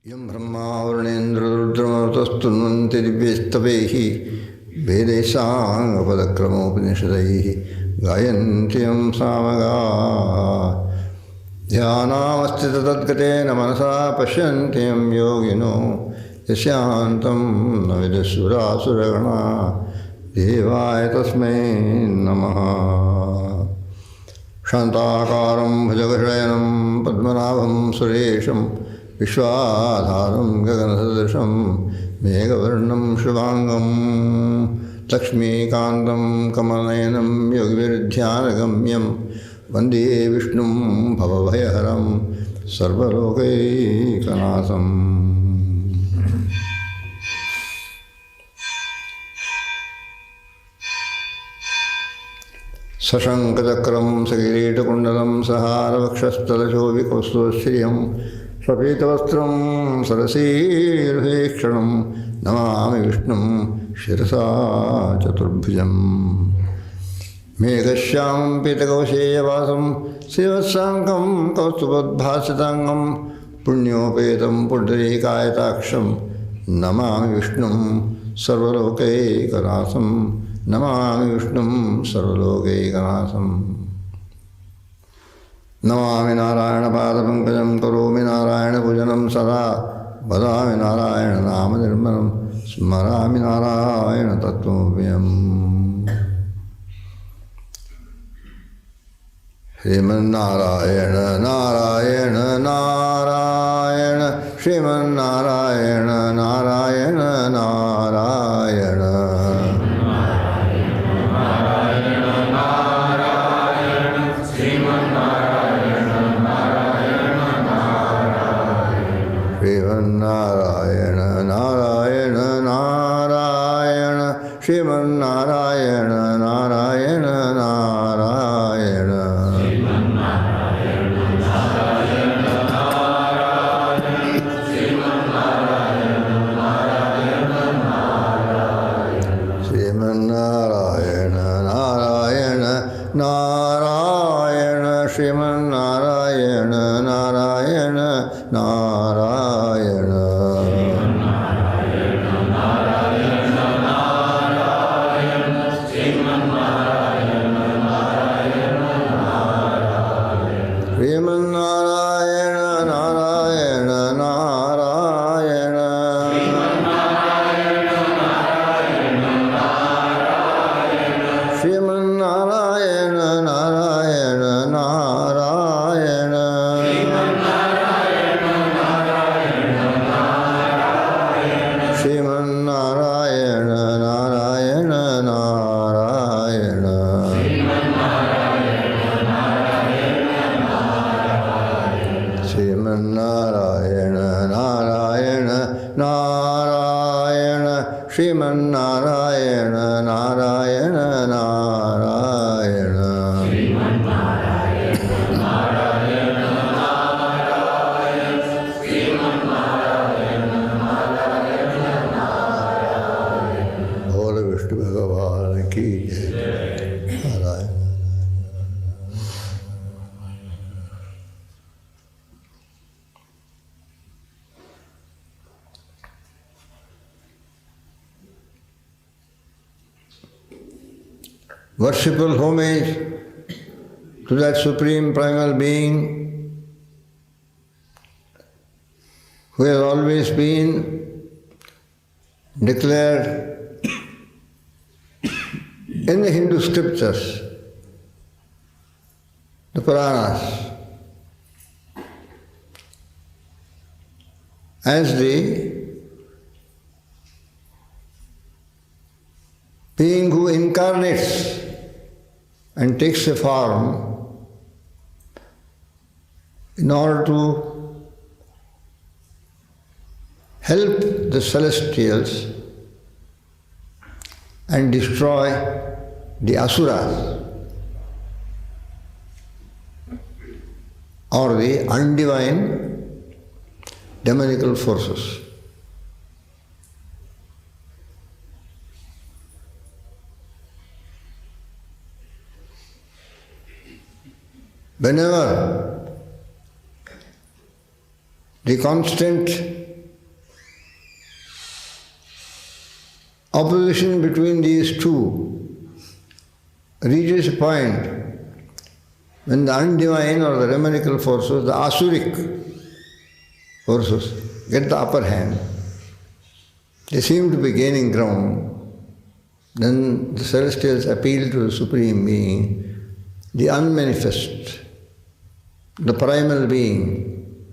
यं ब्रह्मा वरुणेन्द्ररुद्रमरुतस्तुन्वन्ति दिव्यस्तवैः वेदैः साङ्गपदक्रमोपनिषदैः गायन्ति यं सामगाः। ध्यानावस्थित तद्गतेन मनसा पश्यन्ति यं योगिनो यस्यान्तं न विदुषुरासुरगणा देवाय तस्मै नमः। शान्ताकारं भुजगशयनं पद्मनाभं सुरेशं विश्वाधारं गगनसदृशं मेघवर्णं शुभांगं लक्ष्मीकान्तं कमलनयनं योगिभिर्ध्यानगम्यं वन्दे विष्णुं भवभयहरं सर्वलोकैकनाथम्। सशङ्खचक्रं सकिरीटकुण्डलं सहारवक्षस्थलशोभिकौस्तुभश्रियं सपीतवस्त्रं सरसीरुहेक्षणं नमामि विष्णुं शिरसा चतुर्भुजम्। मेघश्यामं पीतकौशेयवासं श्रीवत्साङ्कं कौस्तुभोद्भासिताङ्गं पुण्योपेतं पुण्डरीकायताक्षं नमामि विष्णुं सर्वलोकैकनाथं नमामि विष्णुं सर्वलोकैकनाथम्। नमामि नारायणपादपङ्कजं करोमि नारायणपूजनं सदा वदामि नारायणनामनिर्मलं स्मरामि नारायणतत्त्वमव्ययम्। श्रीमन्नारायण नारायण नारायण श्रीमन्नारायण नारायण नारायण श्रीमन्नारायण नारायण नारायण श्रीमन्नारायण नारायण नारायण श्रीमन्नारायण नारायण नारायण श्रीमन्नारायण नारायण नारायण श्रीमन्नारायण नारायण नारायण श्रीमन्नारायण नारायण नारायण श्रीमन्नारायण नारायण नारायण श्रीमन्नारायण नारायण नारायण श्रीमन्नारायण नारायण नारायण बोल विष्णु भगवान की जय। Narayan worshipful homage to that supreme primal being who has always been declared in the Hindu scriptures, the Puranas, as the being who incarnates and takes a form in order to help the celestials and destroy the Asuras or the undivine demonical forces. Whenever the constant opposition between these two reaches a point when the undivine or the Ramanical forces, the asuric forces, get the upper hand. They seem to be gaining ground. Then the celestials appeal to the Supreme Being, the unmanifest, the primal being,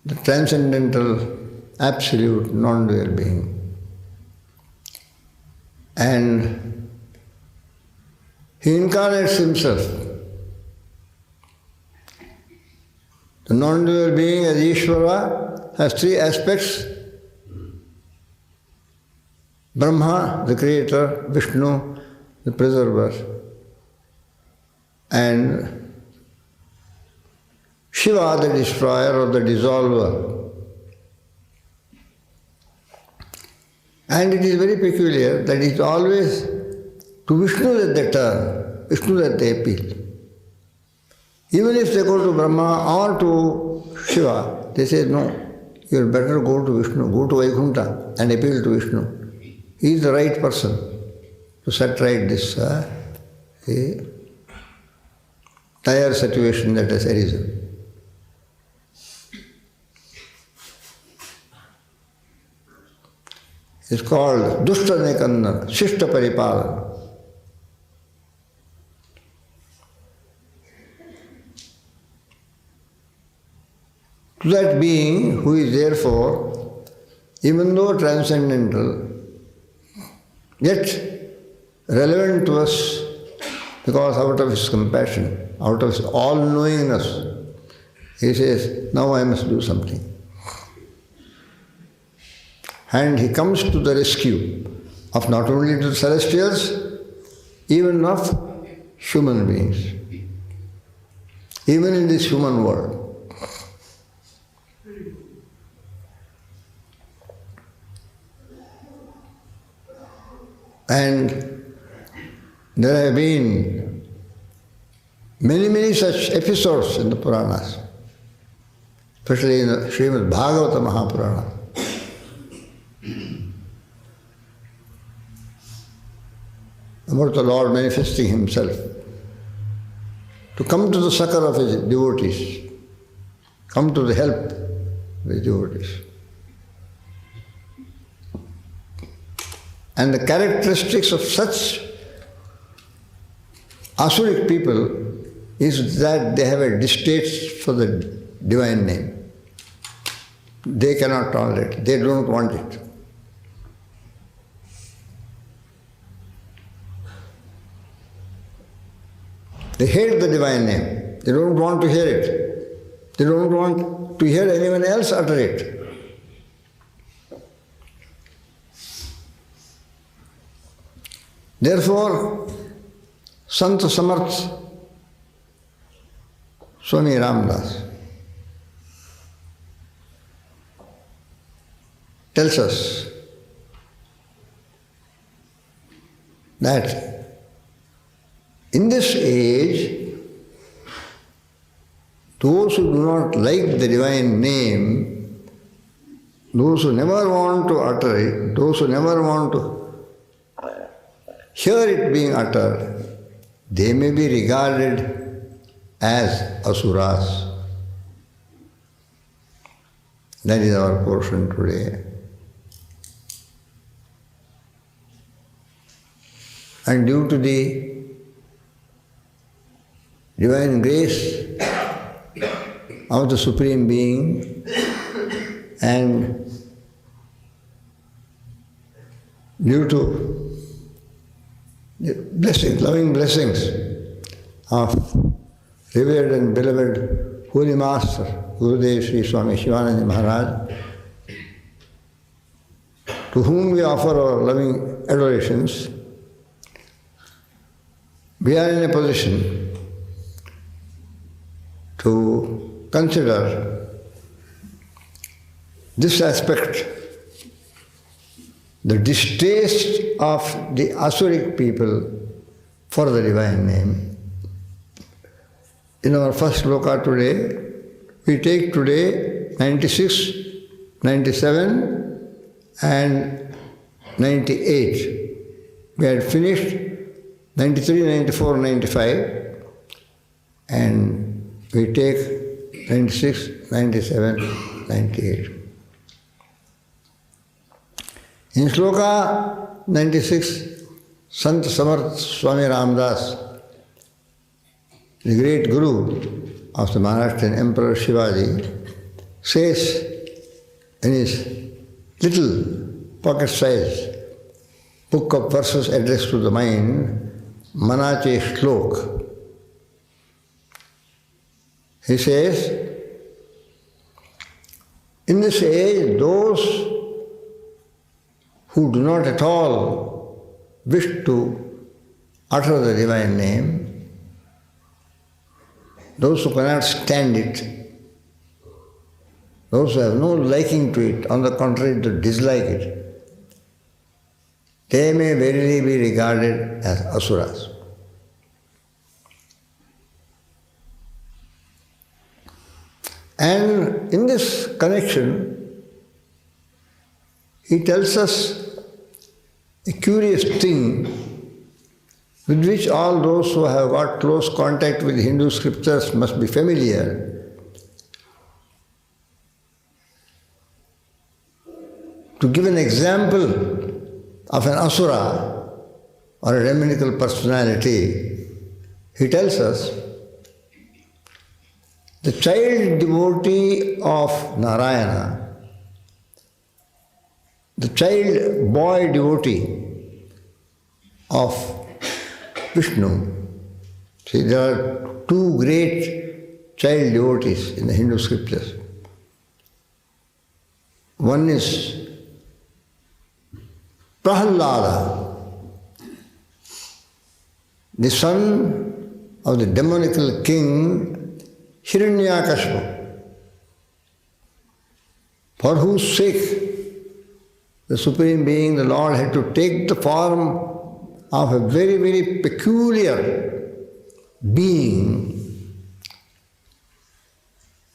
the transcendental, absolute, non-dual being. And he incarnates himself. The non-dual being as Ishwara has three aspects: Brahma, the creator; Vishnu, the preserver; and Shiva, the destroyer or the dissolver. And it is very peculiar that it is always to Vishnu that they turn, Vishnu that they appeal. Even if they go to Brahma or to Shiva, they say, no, you had better go to Vishnu, go to Vaikuntha and appeal to Vishnu. He is the right person to set right this dire situation that has arisen. It's called Dushta Nekanna, Shishta Paripalana. To that being who is therefore, even though transcendental, yet relevant to us because out of his compassion, out of his all-knowingness, he says, now I must do something. And he comes to the rescue of not only the celestials, even of human beings, even in this human world. And there have been many such episodes in the Puranas, especially in the Srimad Bhagavata Mahapurana. About the Lord manifesting himself to come to the succor of his devotees, come to the help of his devotees. And the characteristics of such asuric people is that they have a distaste for the divine name. They cannot tolerate it. They don't want it. They hate the divine name. They don't want to hear it. They don't want to hear anyone else utter it. Therefore, Sant Samarth Swami Ramdas tells us that in this age, those who do not like the divine name, those who never want to utter it, those who never want to hear it being uttered, they may be regarded as asuras. That is our portion today. And due to the divine grace of the Supreme Being and due to the blessings, loving blessings of revered and beloved Holy Master, Gurudev Sri Swami Chidananda Maharaj, to whom we offer our loving adorations, we are in a position to consider this aspect, the distaste of the asuric people for the divine name. In our first sloka today, we take today 96, 97 and 98. We had finished 93, 94, 95, and we take 96, 97, 98. In Shloka 96, Sant Samarth Swami Ramdas, the great guru of the Maharashtrian Emperor Shivaji, says in his little pocket-sized book of verses addressed to the mind, Manache Shlok. He says, in this age, those who do not at all wish to utter the divine name, those who cannot stand it, those who have no liking to it, on the contrary, to dislike it, they may verily be regarded as asuras. And in this connection, he tells us a curious thing with which all those who have got close contact with Hindu scriptures must be familiar. To give an example of an asura or a demonical personality, he tells us the child devotee of Narayana, the child boy devotee of Vishnu. See, there are two great child devotees in the Hindu scriptures. One is Prahlada, the son of the demonical king Hiranyakashipu, for whose sake the Supreme Being, the Lord, had to take the form of a very, very peculiar being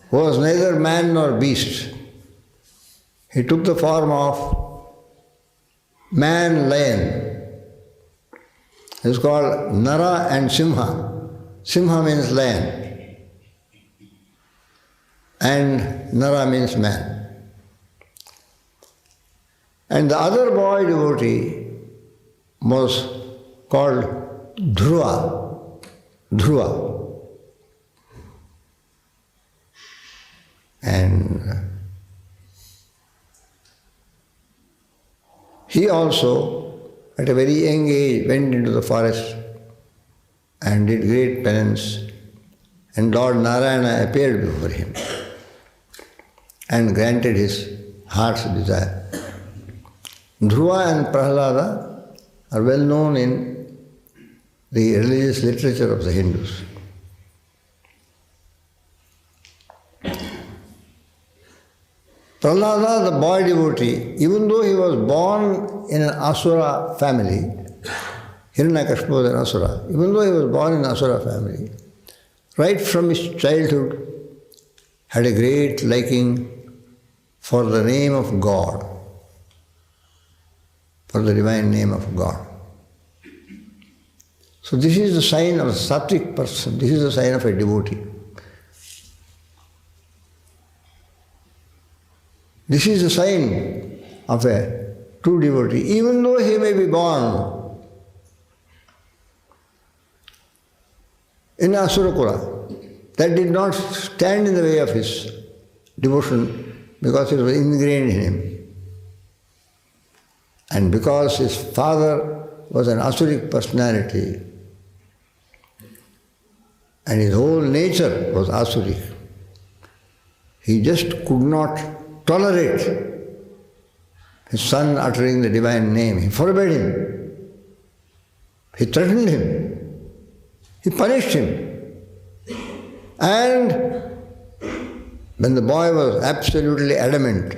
who was neither man nor beast. He took the form of man-lion. It's called Nara and Simha. Simha means lion, and Nara means man. And the other boy devotee was called Dhruva. Dhruva. And he also, at a very young age, went into the forest and did great penance, and Lord Narayana appeared before him and granted his heart's desire. Dhruva and Prahlada are well known in the religious literature of the Hindus. Prahlada, the boy devotee, even though he was born in an Asura family, Hiranyakashipu was an Asura, even though he was born in an Asura family, right from his childhood had a great liking for the name of God, for the divine name of God. So this is the sign of a sattvic person, this is the sign of a devotee. This is a sign of a true devotee, even though he may be born in Asurakula. That did not stand in the way of his devotion because it was ingrained in him. And because his father was an asuric personality and his whole nature was asuric, he just could not tolerate his son uttering the divine name. He forbade him. He threatened him. He punished him. And when the boy was absolutely adamant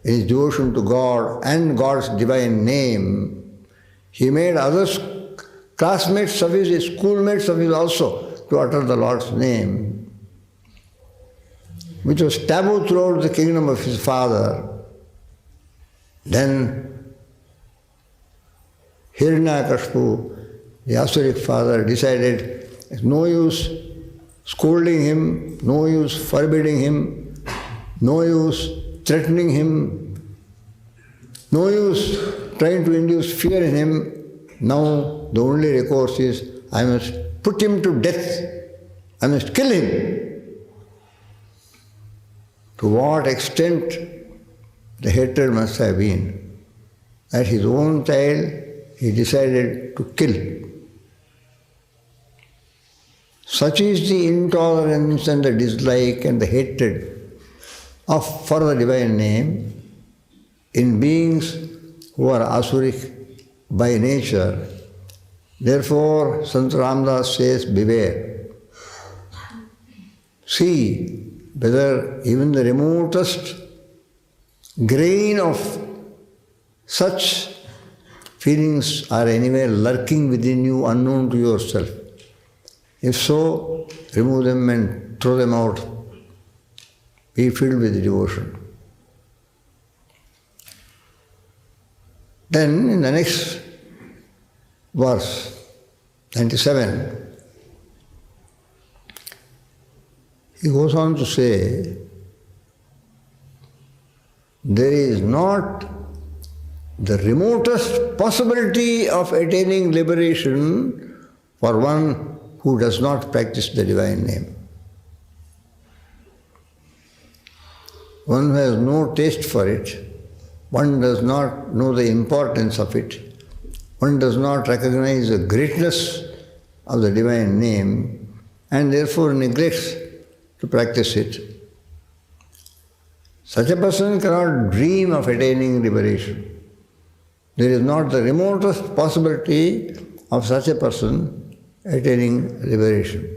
in his devotion to God and God's divine name, he made others, classmates of his, schoolmates of his also, to utter the Lord's name, which was taboo throughout the kingdom of his father. Then Hiranyakashipu, the asuric father, decided it's no use scolding him, no use forbidding him, no use threatening him, no use trying to induce fear in him. Now the only recourse is I must put him to death. I must kill him. To what extent the hatred must have been that his own child he decided to kill. Such is the intolerance and the dislike and the hatred for the divine name in beings who are asuric by nature. Therefore, Sant Ramdas says, beware. See whether even the remotest grain of such feelings are anywhere lurking within you unknown to yourself. If so, remove them and throw them out. Be filled with devotion. Then in the next verse, 97, he goes on to say, there is not the remotest possibility of attaining liberation for one who does not practice the divine name. One who has no taste for it, one does not know the importance of it, one does not recognize the greatness of the divine name and therefore neglects to practice it. Such a person cannot dream of attaining liberation. There is not the remotest possibility of such a person attaining liberation.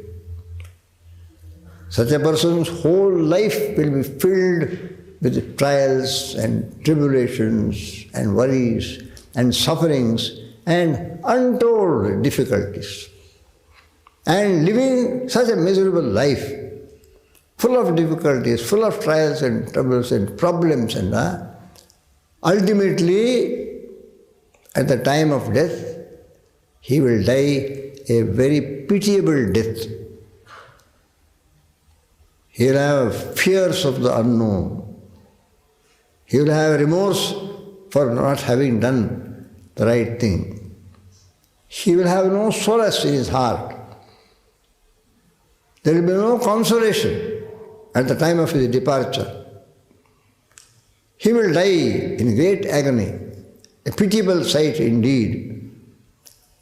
Such a person's whole life will be filled with trials and tribulations and worries and sufferings and untold difficulties. And living such a miserable life, full of difficulties, full of trials and troubles and problems, and ultimately, at the time of death, he will die a very pitiable death. He will have fears of the unknown. He will have remorse for not having done the right thing. He will have no solace in his heart. There will be no consolation at the time of his departure. He will die in great agony, a pitiable sight indeed.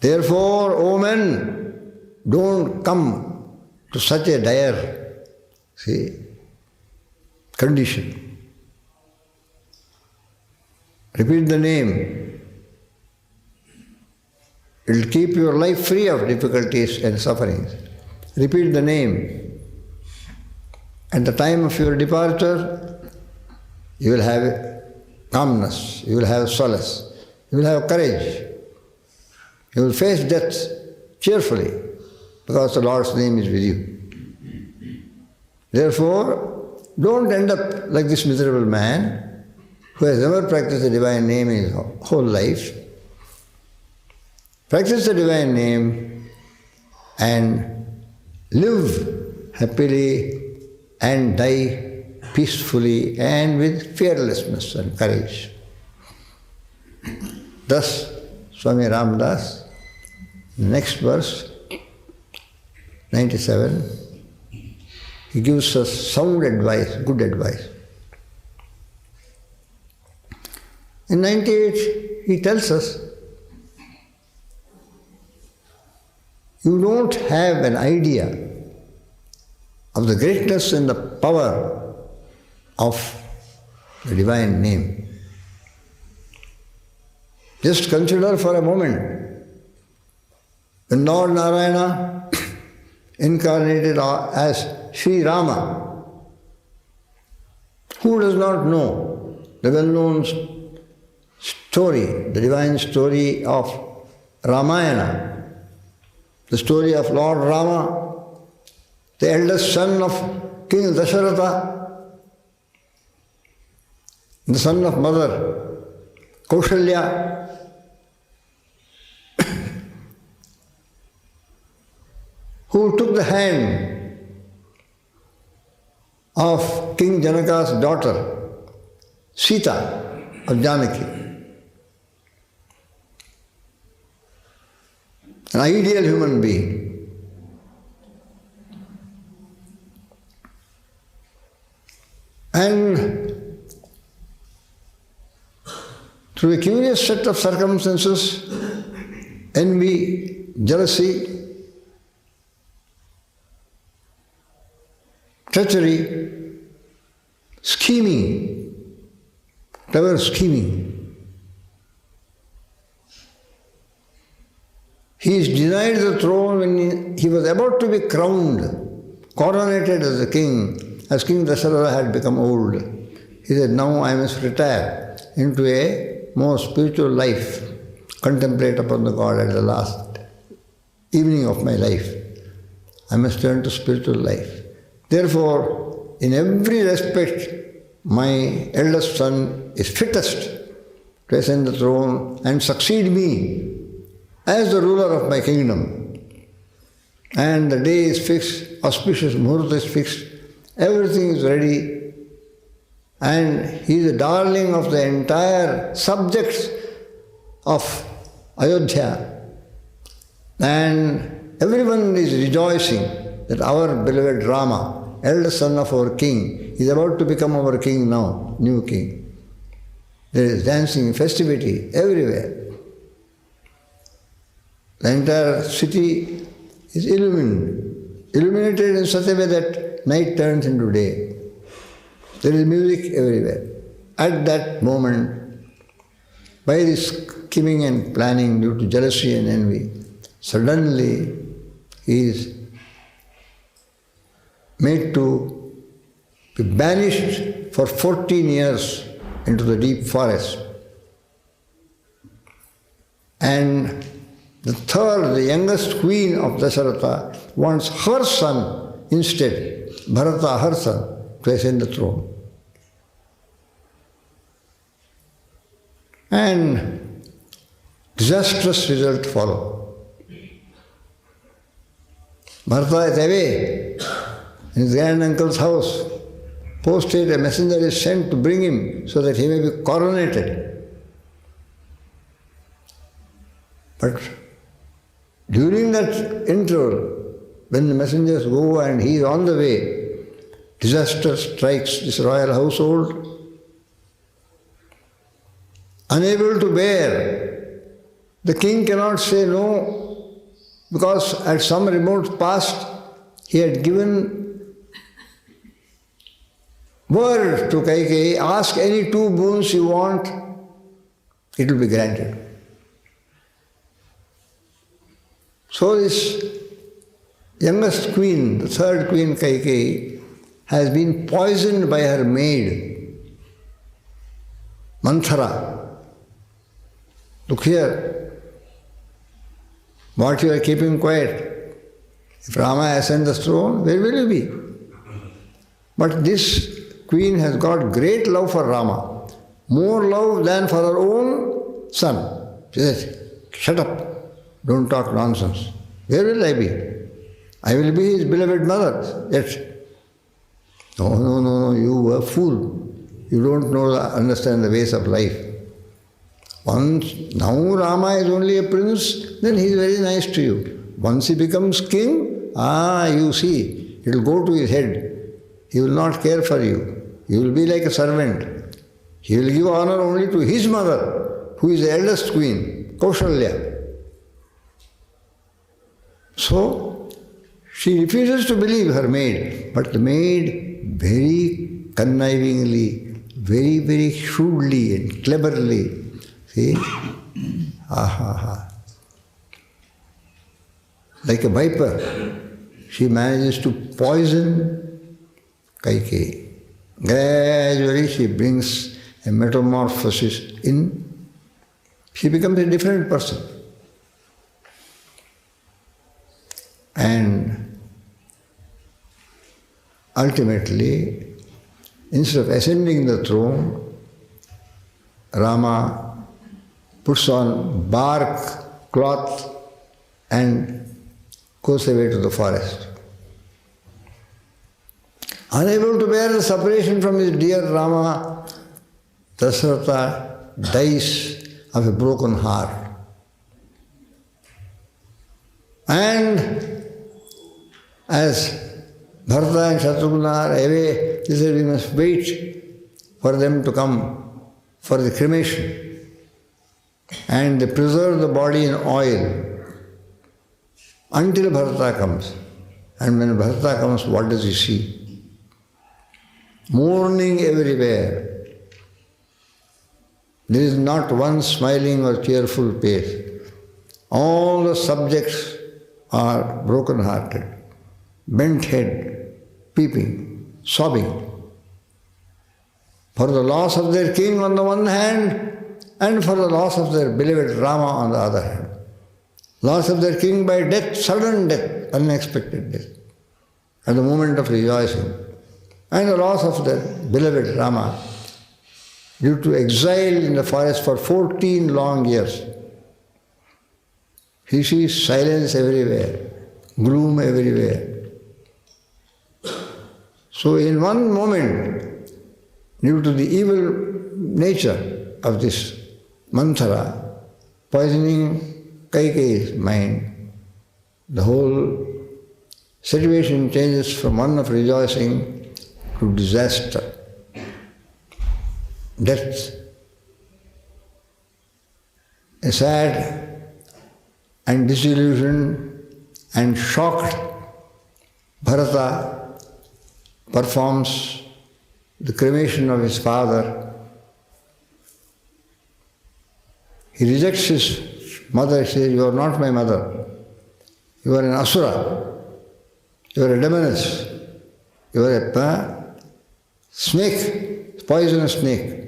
Therefore, O men, don't come to such a dire, condition. Repeat the name. It will keep your life free of difficulties and sufferings. Repeat the name. At the time of your departure, you will have calmness, you will have solace, you will have courage. You will face death cheerfully because the Lord's name is with you. Therefore, don't end up like this miserable man who has never practiced the divine name in his whole life. Practice the divine name and live happily and die peacefully and with fearlessness and courage. Thus, Swami Ramdas, next verse, 97, he gives us sound advice, good advice. In 98, he tells us, you don't have an idea of the greatness and the power of the divine name. Just consider for a moment, when Lord Narayana incarnated as Sri Rama, who does not know the well-known story, the divine story of Ramayana, the story of Lord Rama, the eldest son of King Dasharatha, the son of Mother Kaushalya, who took the hand of King Janaka's daughter, Sita or Janaki. An ideal human being. And through a curious set of circumstances, envy, jealousy, treachery, scheming, clever scheming, he is denied the throne when he was about to be crowned, coronated as a king, as King Dasharatha had become old. He said, now I must retire into a more spiritual life, contemplate upon the God at the last evening of my life. I must turn to spiritual life. Therefore, in every respect, my eldest son is fittest to ascend the throne and succeed me as the ruler of my kingdom. And the day is fixed, auspicious muhurta is fixed, everything is ready, and he is the darling of the entire subjects of Ayodhya. And everyone is rejoicing that our beloved Rama, eldest son of our king, is about to become our king now, new king. There is dancing, festivity everywhere. The entire city is illuminated in such a way that night turns into day. There is music everywhere. At that moment, by this scheming and planning due to jealousy and envy, suddenly he is made to be banished for 14 years into the deep forest. And the third, the youngest queen of Dasharatha, wants her son instead, Bharata, her son, to ascend the throne. And disastrous result follow. Bharata is away in his granduncle's house. Posted, a messenger is sent to bring him so that he may be coronated. But during that interval, when the messengers go and he is on the way, disaster strikes this royal household. Unable to bear, the king cannot say no, because at some remote past he had given word to Kaikeyi, ask any two boons you want, it will be granted. So this youngest queen, the third queen Kaikeyi, has been poisoned by her maid, Manthara. Look here, what you are keeping quiet. If Rama ascends the throne, where will you be? But this queen has got great love for Rama, more love than for her own son. She says, shut up, don't talk nonsense. Where will I be? I will be his beloved mother. Yet, no, you are a fool. You don't understand the ways of life. Now Rama is only a prince, then he is very nice to you. Once he becomes king, you see, it will go to his head. He will not care for you. You will be like a servant. He will give honor only to his mother, who is the eldest queen, Kaushalya. So, she refuses to believe her maid, but the maid very connivingly, very, very shrewdly and cleverly, see? Like a viper, she manages to poison Kaikeyi. Gradually she brings a metamorphosis in. She becomes a different person. And ultimately, instead of ascending the throne, Rama puts on bark cloth and goes away to the forest. Unable to bear the separation from his dear Rama, Dasharatha dies of a broken heart. And as Bharata and Shatrugna are away, he said, we must wait for them to come for the cremation. And they preserve the body in oil until Bharata comes. And when Bharata comes, what does he see? Mourning everywhere. There is not one smiling or cheerful face. All the subjects are broken-hearted, bent head, peeping, sobbing, for the loss of their king on the one hand, and for the loss of their beloved Rama on the other hand. Loss of their king by death, sudden death, unexpected death, at the moment of rejoicing, and the loss of their beloved Rama due to exile in the forest for 14 long years. He sees silence everywhere, gloom everywhere. So in one moment, due to the evil nature of this Manthara, poisoning Kaikeyi's mind, the whole situation changes from one of rejoicing to disaster, death. A sad and disillusioned and shocked Bharata performs the cremation of his father. He rejects his mother. He says, you are not my mother. You are an Asura. You are a demoness. You are a snake, poisonous snake.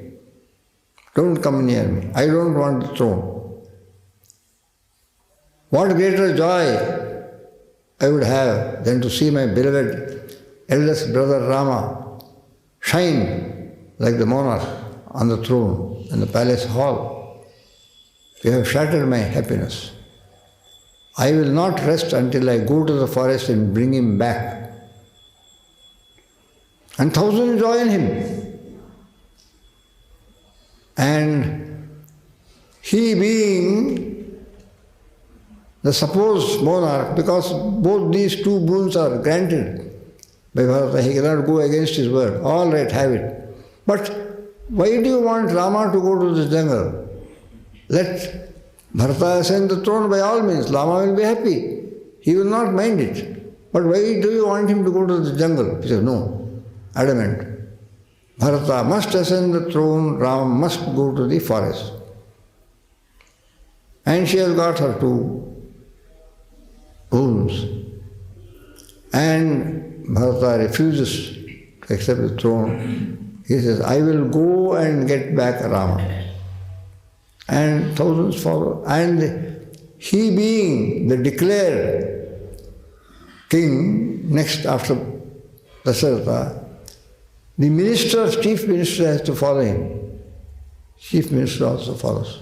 Don't come near me. I don't want the throne. What greater joy I would have than to see my beloved eldest brother Rama shine like the monarch on the throne in the palace hall. You have shattered my happiness. I will not rest until I go to the forest and bring him back. And thousands join him. And he being the supposed monarch, because both these two boons are granted by Bharata, he cannot go against his word. All right, have it. But why do you want Rama to go to the jungle? Let Bharata ascend the throne by all means. Rama will be happy. He will not mind it. But why do you want him to go to the jungle? He says, no, adamant. Bharata must ascend the throne, Rama must go to the forest. And she has got her two wounds. And Bharata refuses to accept the throne. He says, I will go and get back Rama. And thousands follow. And he being the declared king, next after Dasharatha, the minister, chief minister has to follow him. Chief minister also follows.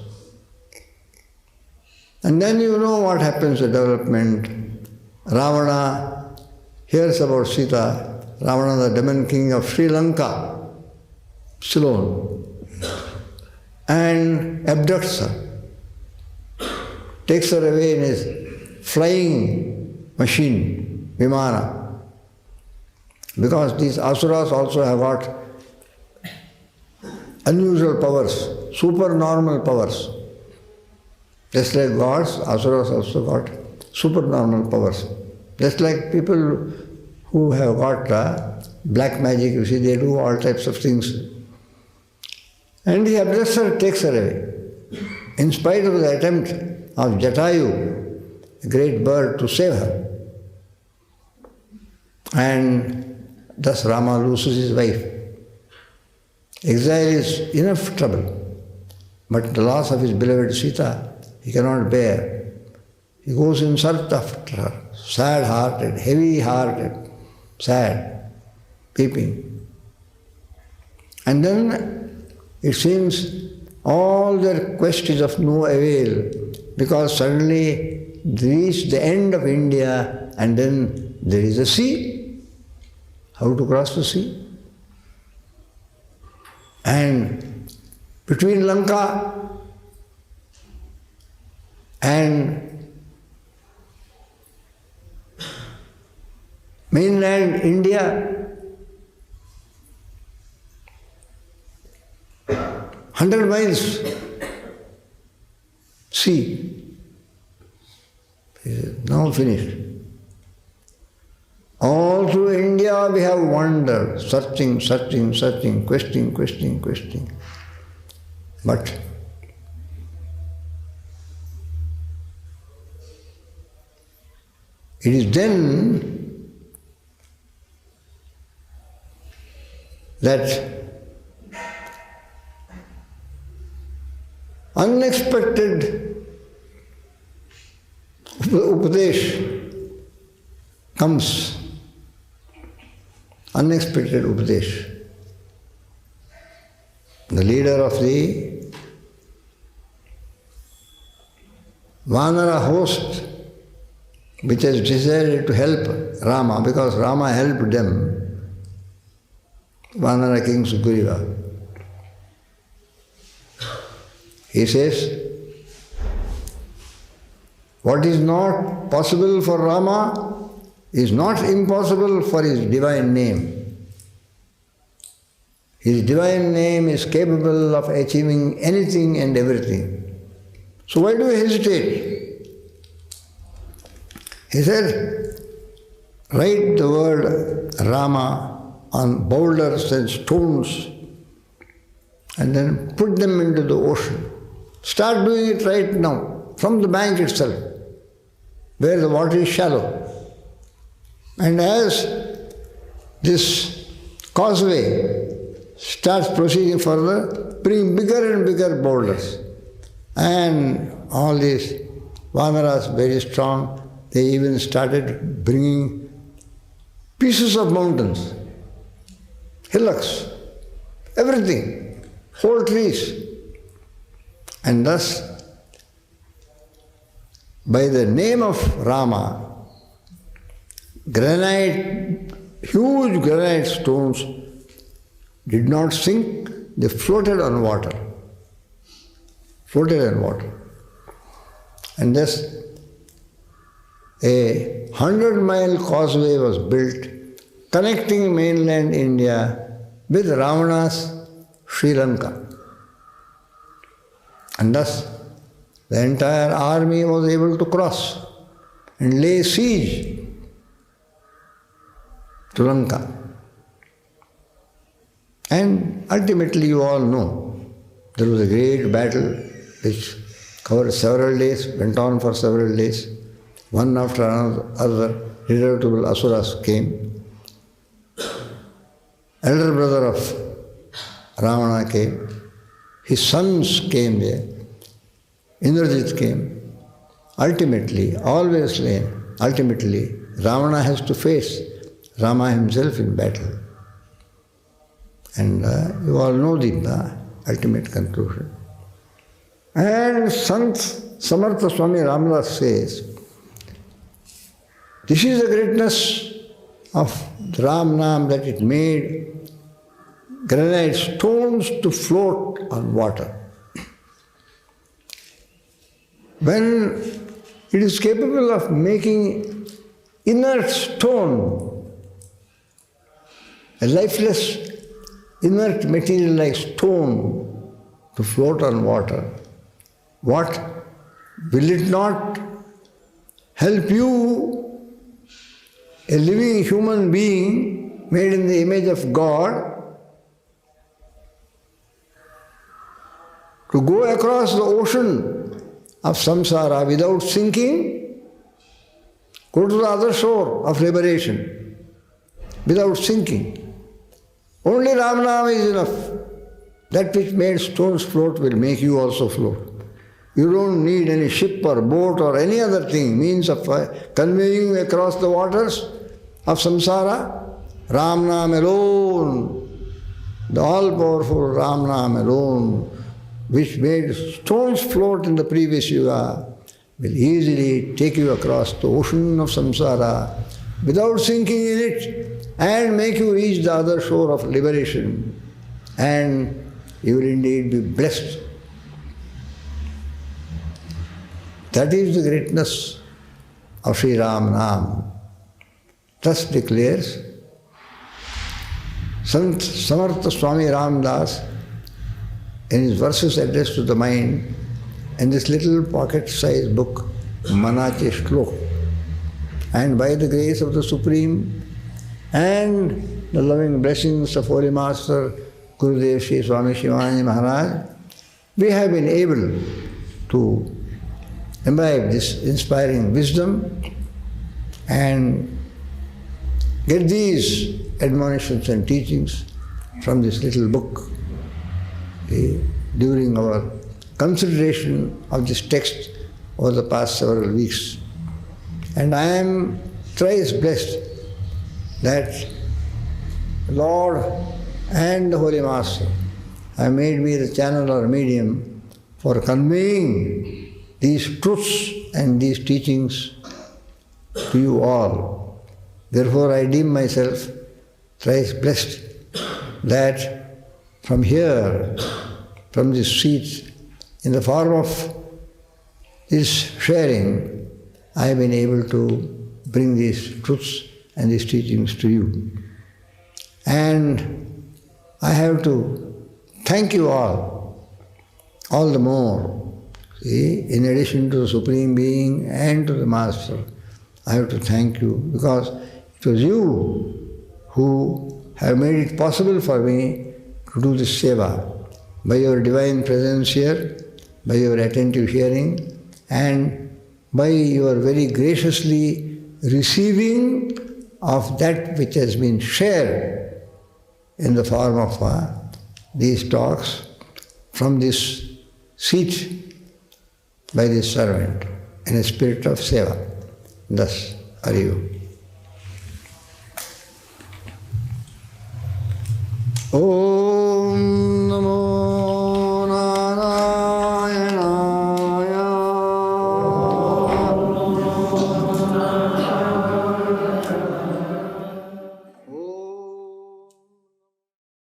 And then you know what happens, the development. Ravana hears about Sita, Ravana the demon king of Sri Lanka, Ceylon, and abducts her, takes her away in his flying machine, Vimana. Because these Asuras also have got unusual powers, supernormal powers. Just like gods, Asuras also got supernormal powers. Just like people who have got black magic, you see, they do all types of things. And he abducts her, takes her away. In spite of the attempt of Jatayu, a great bird, to save her. And thus Rama loses his wife. Exile is enough trouble, but the loss of his beloved Sita, he cannot bear. He goes in search after her, sad-hearted, heavy-hearted, sad, weeping. And then it seems all their quest is of no avail, because suddenly they reach the end of India and then there is a sea. How to cross the sea? And between Lanka and mainland India, 100 miles sea. Now finished. All through India we have wandered, searching, questioning. But it is then that unexpected upadesh comes. Unexpected upadesh. The leader of the Vanara host, which has decided to help Rama, because Rama helped them, Vanara King Sugriva. He says, what is not possible for Rama is not impossible for his divine name. His divine name is capable of achieving anything and everything. So why do you hesitate? He said, write the word Rama on boulders and stones and then put them into the ocean. Start doing it right now, from the bank itself, where the water is shallow. And as this causeway starts proceeding further, bring bigger and bigger boulders. And all these Vanaras, very strong, they even started bringing pieces of mountains, hillocks, everything, whole trees. And thus, by the name of Rama, huge granite stones did not sink, they floated on water. And thus, a 100-mile causeway was built connecting mainland India with Ravana's Sri Lanka. And thus, the entire army was able to cross and lay siege to Lanka. And ultimately, you all know, there was a great battle which covered several days, went on for several days. One after another, irritable Asuras came. Elder brother of Ravana came. His sons came there. Indrajit came. Ultimately, always slain. Ultimately, Ravana has to face Rama himself in battle. And you all know the ultimate conclusion. And Sant Samartha Swami Ramadas says, this is the greatness of the Ram Nam, that it made granite stones to float on water. When it is capable of making inert stone, a lifeless, inert material like stone to float on water, what will it not help you, a living human being made in the image of God, to go across the ocean of samsara without sinking, go to the other shore of liberation without sinking. Only Ram Nam is enough. That which made stones float will make you also float. You don't need any ship or boat or any other thing, means of conveying across the waters of samsara. Ram Nam alone, the all-powerful Ram Nam alone, which made stones float in the previous yuga, will easily take you across the ocean of samsara without sinking in it and make you reach the other shore of liberation. And you will indeed be blessed. That is the greatness of Sri Ram Nam. Thus declares Samartha Swami Ramdas in his verses addressed to the mind in this little pocket-sized book, Manache Shlok. And by the grace of the Supreme and the loving blessings of Holy Master Gurudev Sri Swami Shivanand Maharaj, we have been able to imbibe this inspiring wisdom and get these admonitions and teachings from this little book during our consideration of this text over the past several weeks. And I am thrice blessed that Lord and the Holy Master have made me the channel or medium for conveying these truths and these teachings to you all. Therefore I deem myself thrice blessed that from here, from this seat, in the form of this sharing, I have been able to bring these truths and these teachings to you. And I have to thank you all the more. See, in addition to the Supreme Being and to the Master, I have to thank you because it was you who have made it possible for me to do this seva by your divine presence here, by your attentive hearing, and by your very graciously receiving of that which has been shared in the form of these talks from this seat by this servant in a spirit of seva. Thus are you. Om